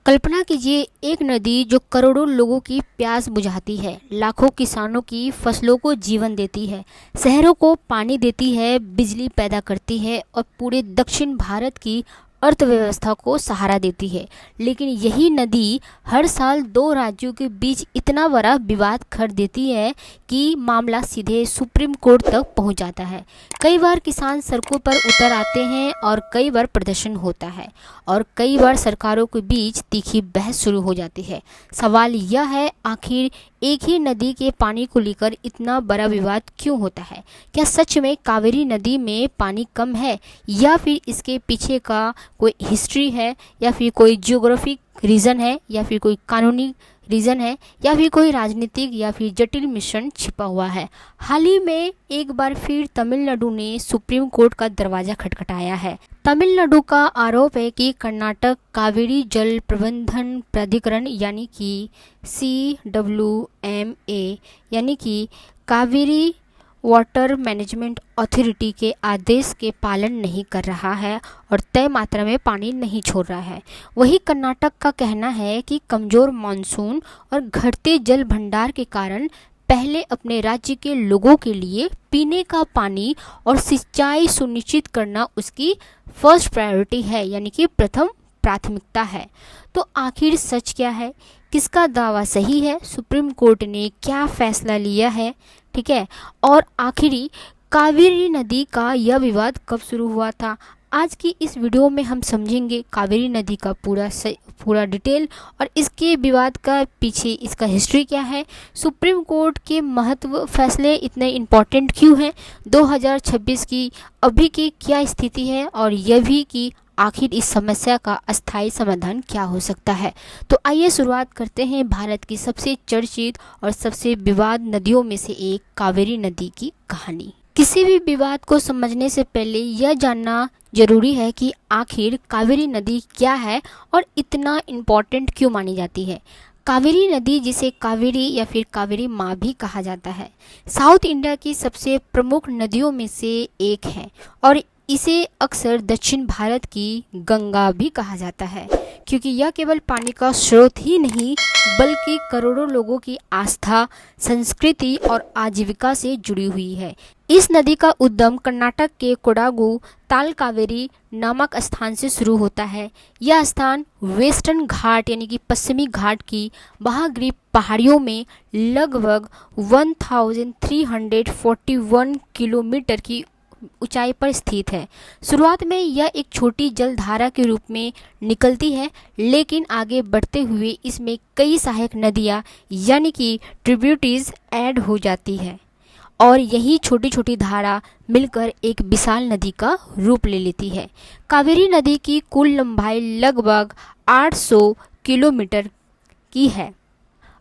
कल्पना कीजिए एक नदी जो करोड़ों लोगों की प्यास बुझाती है, लाखों किसानों की फसलों को जीवन देती है, शहरों को पानी देती है, बिजली पैदा करती है और पूरे दक्षिण भारत की अर्थव्यवस्था को सहारा देती है। लेकिन यही नदी हर साल दो राज्यों के बीच इतना बड़ा विवाद कर देती है कि मामला सीधे सुप्रीम कोर्ट तक पहुंच जाता है। कई बार किसान सड़कों पर उतर आते हैं और कई बार प्रदर्शन होता है और कई बार सरकारों के बीच तीखी बहस शुरू हो जाती है। सवाल यह है, आखिर एक ही नदी के पानी को लेकर इतना बड़ा विवाद क्यों होता है? क्या सच में कावेरी नदी में पानी कम है या फिर इसके पीछे का कोई हिस्ट्री है या फिर कोई जियोग्राफिक रीज़न है या फिर कोई कानूनी रीज़न है या फिर कोई राजनीतिक या फिर जटिल मिश्रण छिपा हुआ है? हाल ही में एक बार फिर तमिलनाडु ने सुप्रीम कोर्ट का दरवाजा खटखटाया है। तमिलनाडु का आरोप है कि कर्नाटक कावेरी जल प्रबंधन प्राधिकरण यानी कि CWMA यानी कि कावेरी वाटर मैनेजमेंट अथॉरिटी के आदेश के पालन नहीं कर रहा है और तय मात्रा में पानी नहीं छोड़ रहा है। वहीं कर्नाटक का कहना है कि कमज़ोर मानसून और घटते जल भंडार के कारण पहले अपने राज्य के लोगों के लिए पीने का पानी और सिंचाई सुनिश्चित करना उसकी फर्स्ट प्रायोरिटी है, यानी कि प्रथम प्राथमिकता है। तो आखिर सच क्या है? किसका दावा सही है? सुप्रीम कोर्ट ने क्या फैसला लिया है? ठीक है, और आखिरी कावेरी नदी का यह विवाद कब शुरू हुआ था? आज की इस वीडियो में हम समझेंगे कावेरी नदी का पूरा डिटेल और इसके विवाद का पीछे इसका हिस्ट्री क्या है, सुप्रीम कोर्ट के महत्व फैसले इतने इम्पोर्टेंट क्यों हैं, 2026 की अभी की क्या स्थिति है और यह भी कि आखिर इस समस्या का अस्थायी समाधान क्या हो सकता है। तो आइए शुरुआत करते हैं भारत की सबसे चर्चित और सबसे विवाद नदियों में से एक कावेरी नदी की कहानी। किसी भी विवाद को समझने से पहले यह जानना जरूरी है कि आखिर कावेरी नदी क्या है और इतना इम्पोर्टेंट क्यों मानी जाती है। कावेरी नदी, जिसे कावेरी या फिर कावेरी माँ भी कहा जाता है, साउथ इंडिया की सबसे प्रमुख नदियों में से एक है और इसे अक्सर दक्षिण भारत की गंगा भी कहा जाता है, क्योंकि यह केवल पानी का स्रोत ही नहीं बल्कि करोड़ों लोगों की आस्था, संस्कृति और आजीविका से जुड़ी हुई है। इस नदी का उद्गम कर्नाटक के कोडागु तालकावेरी नामक स्थान से शुरू होता है। यह स्थान वेस्टर्न घाट यानी कि पश्चिमी घाट की महाद्वीप पहाड़ियों में लगभग 1341 किलोमीटर की ऊंचाई पर स्थित है। शुरुआत में यह एक छोटी जलधारा के रूप में निकलती है, लेकिन आगे बढ़ते हुए इसमें कई सहायक नदियां यानी कि ट्रिब्यूटरीज ऐड हो जाती है और यही छोटी छोटी धारा मिलकर एक विशाल नदी का रूप ले लेती है। कावेरी नदी की कुल लंबाई लगभग 800 किलोमीटर की है।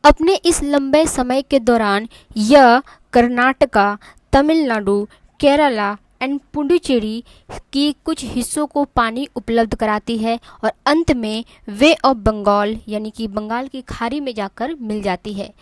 अपने इस लंबे समय के दौरान यह कर्नाटका, तमिलनाडु, केरला एंड पुडुचेरी की कुछ हिस्सों को पानी उपलब्ध कराती है और अंत में वे ऑफ बंगाल यानी कि बंगाल की खाड़ी में जाकर मिल जाती है।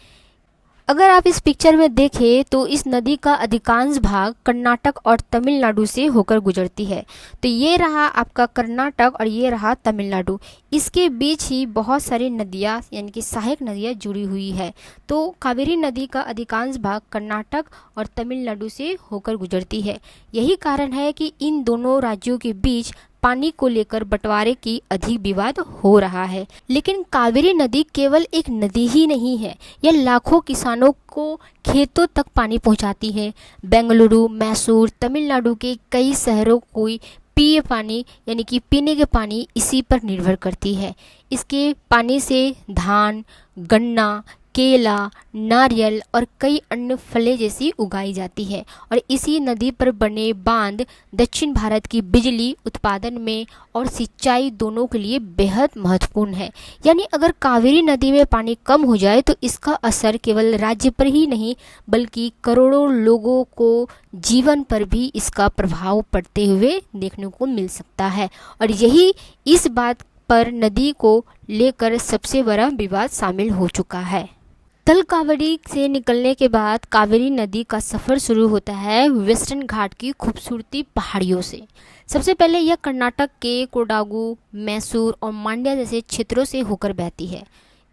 अगर आप इस पिक्चर में देखें तो इस नदी का अधिकांश भाग कर्नाटक और तमिलनाडु से होकर गुजरती है। तो ये रहा आपका कर्नाटक और ये रहा तमिलनाडु। इसके बीच ही बहुत सारी नदियाँ यानी कि सहायक नदियाँ जुड़ी हुई है। तो कावेरी नदी का अधिकांश भाग कर्नाटक और तमिलनाडु से होकर गुजरती है। यही कारण है कि इन दोनों राज्यों के बीच पानी को लेकर बंटवारे की अधिक विवाद हो रहा है। लेकिन कावेरी नदी केवल एक नदी ही नहीं है, यह लाखों किसानों को खेतों तक पानी पहुंचाती है। बेंगलुरु, मैसूर, तमिलनाडु के कई शहरों को पीए पानी यानी कि पीने के पानी इसी पर निर्भर करती है। इसके पानी से धान, गन्ना, केला, नारियल और कई अन्य फलें जैसी उगाई जाती है और इसी नदी पर बने बांध दक्षिण भारत की बिजली उत्पादन में और सिंचाई दोनों के लिए बेहद महत्वपूर्ण है। यानी अगर कावेरी नदी में पानी कम हो जाए तो इसका असर केवल राज्य पर ही नहीं बल्कि करोड़ों लोगों को जीवन पर भी इसका प्रभाव पड़ते हुए देखने को मिल सकता है और यही इस बात पर नदी को लेकर सबसे बड़ा विवाद शामिल हो चुका है। तलकावेरी से निकलने के बाद कावेरी नदी का सफ़र शुरू होता है वेस्टर्न घाट की खूबसूरती पहाड़ियों से। सबसे पहले यह कर्नाटक के कोडागु, मैसूर और मांड्या जैसे क्षेत्रों से होकर बहती है।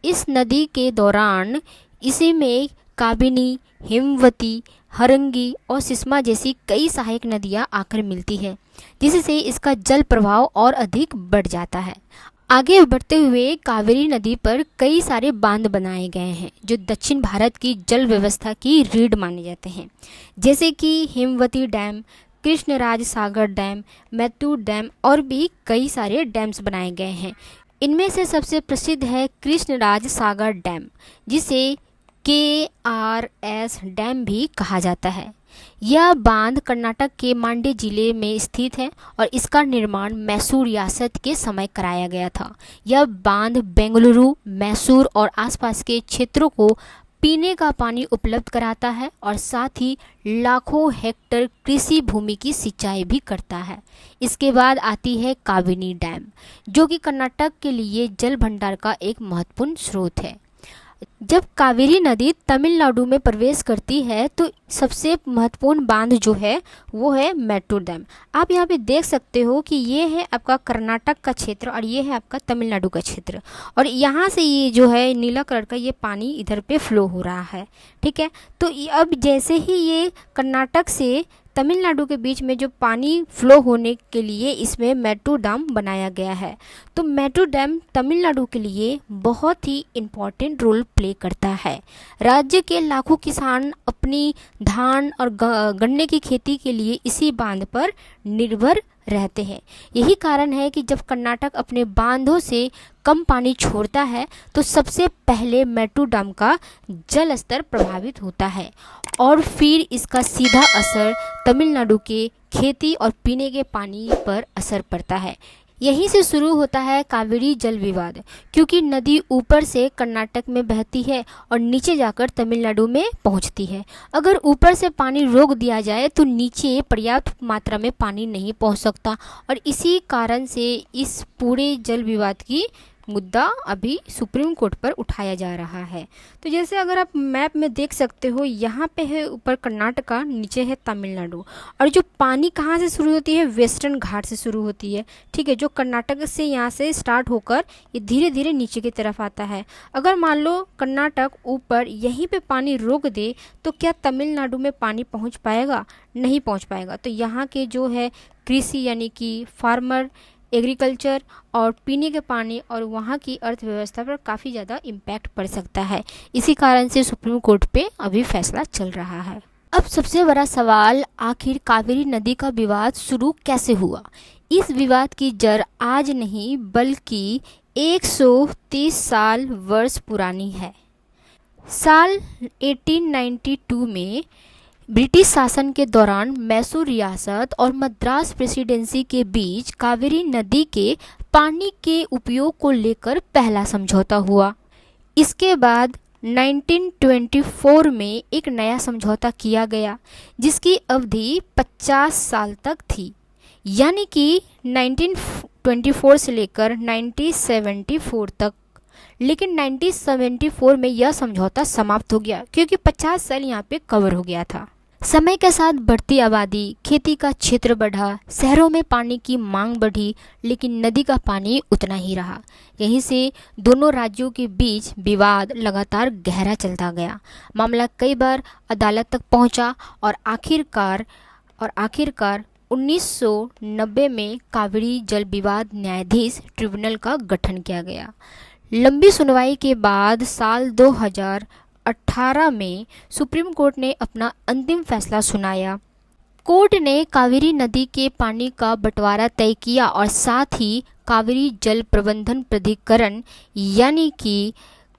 इस नदी के दौरान इसी में काबिनी, हेमवती, हरंगी और सिस्मा जैसी कई सहायक नदियां आकर मिलती है, जिससे इसका जल प्रवाह और अधिक बढ़ जाता है। आगे बढ़ते हुए कावेरी नदी पर कई सारे बांध बनाए गए हैं जो दक्षिण भारत की जल व्यवस्था की रीढ़ माने जाते हैं, जैसे कि हेमवती डैम, कृष्णराज सागर डैम, मैत्तूर डैम और भी कई सारे डैम्स बनाए गए हैं। इनमें से सबसे प्रसिद्ध है कृष्णराज सागर डैम, जिसे KRS डैम भी कहा जाता है। यह बांध कर्नाटक के मांड्य जिले में स्थित है और इसका निर्माण मैसूर रियासत के समय कराया गया था। यह बांध बेंगलुरु, मैसूर और आसपास के क्षेत्रों को पीने का पानी उपलब्ध कराता है और साथ ही लाखों हेक्टेयर कृषि भूमि की सिंचाई भी करता है। इसके बाद आती है काबिनी डैम, जो कि कर्नाटक के लिए जल भंडार का एक महत्वपूर्ण स्रोत है। जब कावेरी नदी तमिलनाडु में प्रवेश करती है तो सबसे महत्वपूर्ण बांध जो है वो है मैट्टूर डैम। आप यहाँ पे देख सकते हो कि ये है आपका कर्नाटक का क्षेत्र और ये है आपका तमिलनाडु का क्षेत्र, और यहाँ से ये जो है नीला कलर का ये पानी इधर पे फ्लो हो रहा है। ठीक है, तो अब जैसे ही ये कर्नाटक से तमिलनाडु के बीच में जो पानी फ्लो होने के लिए इसमें मैट्टूर डैम बनाया गया है। तो मैट्टूर डैम तमिलनाडु के लिए बहुत ही इम्पॉर्टेंट रोल प्ले करता है। राज्य के लाखों किसान अपनी धान और गन्ने की खेती के लिए इसी बांध पर निर्भर रहते हैं। यही कारण है कि जब कर्नाटक अपने बांधों से कम पानी छोड़ता है तो सबसे पहले मैट्टूर डैम का जल स्तर प्रभावित होता है और फिर इसका सीधा असर तमिलनाडु के खेती और पीने के पानी पर असर पड़ता है। यहीं से शुरू होता है कावेरी जल विवाद, क्योंकि नदी ऊपर से कर्नाटक में बहती है और नीचे जाकर तमिलनाडु में पहुंचती है। अगर ऊपर से पानी रोक दिया जाए तो नीचे पर्याप्त मात्रा में पानी नहीं पहुंच सकता, और इसी कारण से इस पूरे जल विवाद की मुद्दा अभी सुप्रीम कोर्ट पर उठाया जा रहा है। तो जैसे अगर आप मैप में देख सकते हो, यहाँ पे है ऊपर कर्नाटका, नीचे है तमिलनाडु, और जो पानी कहाँ से शुरू होती है, वेस्टर्न घाट से शुरू होती है। ठीक है, जो कर्नाटक से यहाँ से स्टार्ट होकर ये धीरे धीरे नीचे की तरफ आता है। अगर मान लो कर्नाटक ऊपर यहीं पे पानी रोक दे तो क्या तमिलनाडु में पानी पहुँच पाएगा? नहीं पहुँच पाएगा। तो यहाँ के जो है कृषि यानी कि फार्मर, एग्रीकल्चर और पीने के पानी और वहाँ की अर्थव्यवस्था पर काफ़ी ज़्यादा इम्पैक्ट पड़ सकता है। इसी कारण से सुप्रीम कोर्ट पे अभी फैसला चल रहा है। अब सबसे बड़ा सवाल, आखिर कावेरी नदी का विवाद शुरू कैसे हुआ? इस विवाद की जड़ आज नहीं बल्कि 130 वर्ष पुरानी है। साल 1892 में ब्रिटिश शासन के दौरान मैसूर रियासत और मद्रास प्रेसिडेंसी के बीच कावेरी नदी के पानी के उपयोग को लेकर पहला समझौता हुआ। इसके बाद 1924 में एक नया समझौता किया गया जिसकी अवधि 50 साल तक थी, यानी कि 1924 से लेकर 1974 तक। लेकिन 1974 में यह समझौता समाप्त हो गया क्योंकि 50 साल यहाँ पे कवर हो गया था। समय के साथ बढ़ती आबादी, खेती का क्षेत्र बढ़ा, शहरों में पानी की मांग बढ़ी, लेकिन नदी का पानी उतना ही रहा। यहीं से दोनों राज्यों के बीच विवाद लगातार गहरा चलता गया। मामला कई बार अदालत तक पहुंचा और आखिरकार 1990 में कावेरी जल विवाद न्यायाधीश ट्रिब्यूनल का गठन किया गया। लंबी सुनवाई के बाद साल 2018 में सुप्रीम कोर्ट ने अपना अंतिम फैसला सुनाया। कोर्ट ने कावेरी नदी के पानी का बंटवारा तय किया और साथ ही कावेरी जल प्रबंधन प्राधिकरण यानी कि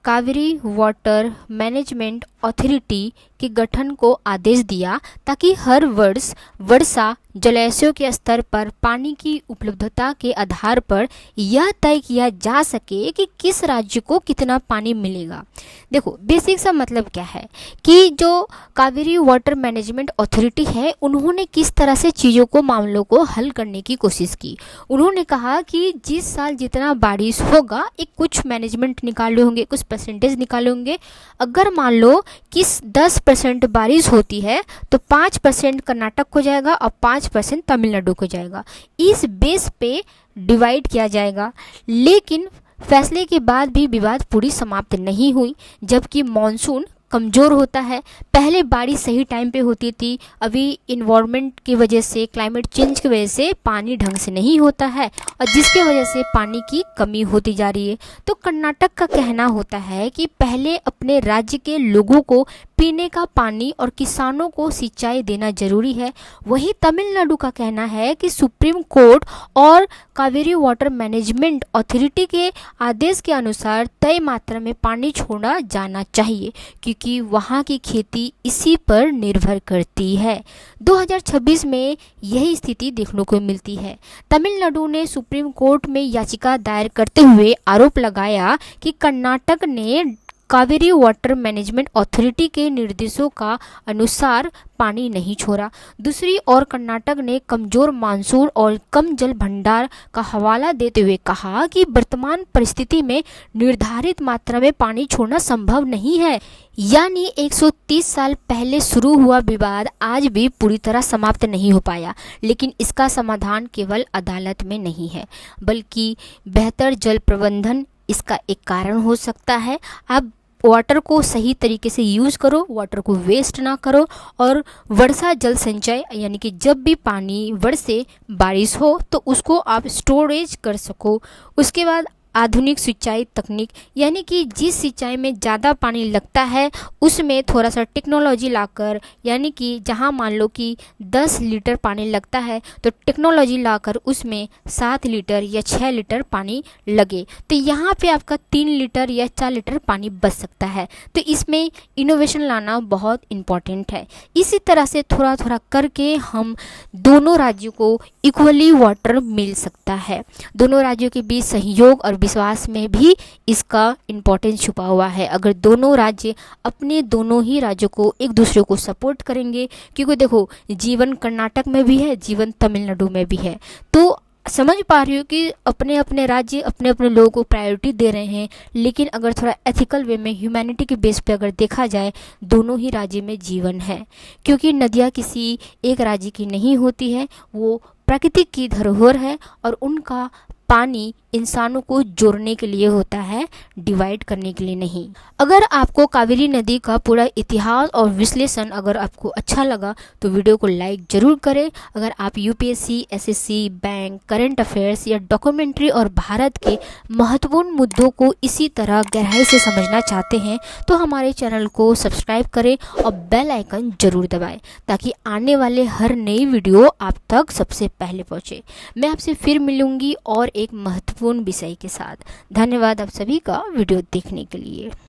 कावेरी वाटर मैनेजमेंट अथॉरिटी के गठन को आदेश दिया ताकि हर वर्ष वर्षा जलाशयों के स्तर पर पानी की उपलब्धता के आधार पर यह तय किया जा सके कि किस राज्य को कितना पानी मिलेगा। देखो बेसिक सा मतलब क्या है कि जो कावेरी वाटर मैनेजमेंट अथॉरिटी है उन्होंने किस तरह से चीज़ों को मामलों को हल करने की कोशिश की। उन्होंने कहा कि जिस साल जितना बारिश होगा एक कुछ मैनेजमेंट निकाले होंगे, कुछ परसेंटेज निकाले होंगे। अगर मान लो कि 10% बारिश होती है तो 5% कर्नाटक को जाएगा और 5% तमिलनाडु को जाएगा। इस बेस पे डिवाइड किया जाएगा। लेकिन फैसले के बाद भी विवाद पूरी समाप्त नहीं हुई, जबकि मॉनसून कमज़ोर होता है। पहले बारिश सही टाइम पे होती थी, अभी इन्वायरमेंट की वजह से, क्लाइमेट चेंज की वजह से पानी ढंग से नहीं होता है और जिसकी वजह से पानी की कमी होती जा रही है। तो कर्नाटक का कहना होता है कि पहले अपने राज्य के लोगों को पीने का पानी और किसानों को सिंचाई देना जरूरी है। वहीं तमिलनाडु का कहना है कि सुप्रीम कोर्ट और कावेरी वाटर मैनेजमेंट अथॉरिटी के आदेश के अनुसार तय मात्रा में पानी छोड़ा जाना चाहिए, क्योंकि वहाँ की खेती इसी पर निर्भर करती है। 2026 में यही स्थिति देखने को मिलती है। तमिलनाडु ने सुप्रीम कोर्ट में याचिका दायर करते हुए आरोप लगाया कि कर्नाटक ने कावेरी वाटर मैनेजमेंट अथॉरिटी के निर्देशों का अनुसार पानी नहीं छोड़ा। दूसरी ओर कर्नाटक ने कमजोर मानसून और कम जल भंडार का हवाला देते हुए कहा कि वर्तमान परिस्थिति में निर्धारित मात्रा में पानी छोड़ना संभव नहीं है। यानी 130 साल पहले शुरू हुआ विवाद आज भी पूरी तरह समाप्त नहीं हो पाया। लेकिन इसका समाधान केवल अदालत में नहीं है, बल्कि बेहतर जल प्रबंधन इसका एक कारण हो सकता है। आप वाटर को सही तरीके से यूज़ करो, वाटर को वेस्ट ना करो और वर्षा जल संचय यानी कि जब भी पानी बरसे, बारिश हो तो उसको आप स्टोरेज कर सको। उसके बाद आधुनिक सिंचाई तकनीक यानी कि जिस सिंचाई में ज़्यादा पानी लगता है उसमें थोड़ा सा टेक्नोलॉजी लाकर, यानी कि जहाँ मान लो कि 10 लीटर पानी लगता है तो टेक्नोलॉजी लाकर उसमें 7 लीटर या 6 लीटर पानी लगे, तो यहाँ पे आपका 3 लीटर या 4 लीटर पानी बच सकता है। तो इसमें इनोवेशन लाना बहुत इम्पॉर्टेंट है। इसी तरह से थोड़ा थोड़ा करके हम दोनों राज्यों को इक्वली वाटर मिल सकता है। दोनों राज्यों के बीच सहयोग और विश्वास में भी इसका इम्पोर्टेंस छुपा हुआ है। अगर दोनों राज्य अपने दोनों ही राज्यों को एक दूसरे को सपोर्ट करेंगे, क्योंकि देखो जीवन कर्नाटक में भी है, जीवन तमिलनाडु में भी है, तो समझ पा रही हो कि अपने अपने राज्य अपने अपने लोगों को प्रायोरिटी दे रहे हैं। लेकिन अगर थोड़ा एथिकल वे में ह्यूमैनिटी के बेस पे अगर देखा जाए, दोनों ही राज्य में जीवन है, क्योंकि नदियाँ किसी एक राज्य की नहीं होती है, वो प्राकृतिक की धरोहर है और उनका पानी इंसानों को जोड़ने के लिए होता है, डिवाइड करने के लिए नहीं। अगर आपको कावेरी नदी का पूरा इतिहास और विश्लेषण अगर आपको अच्छा लगा तो वीडियो को लाइक जरूर करें। अगर आप UPSC, SSC, bank, current affairs या डॉक्यूमेंट्री और भारत के महत्वपूर्ण मुद्दों को इसी तरह गहराई से समझना चाहते हैं तो हमारे चैनल को सब्सक्राइब करें और बेल आइकन जरूर दबाएं, ताकि आने वाले हर नई वीडियो आप तक सबसे पहले पहुंचे। मैं आपसे फिर मिलूंगी और एक महत्वपूर्ण विषय के साथ। धन्यवाद आप सभी का वीडियो देखने के लिए।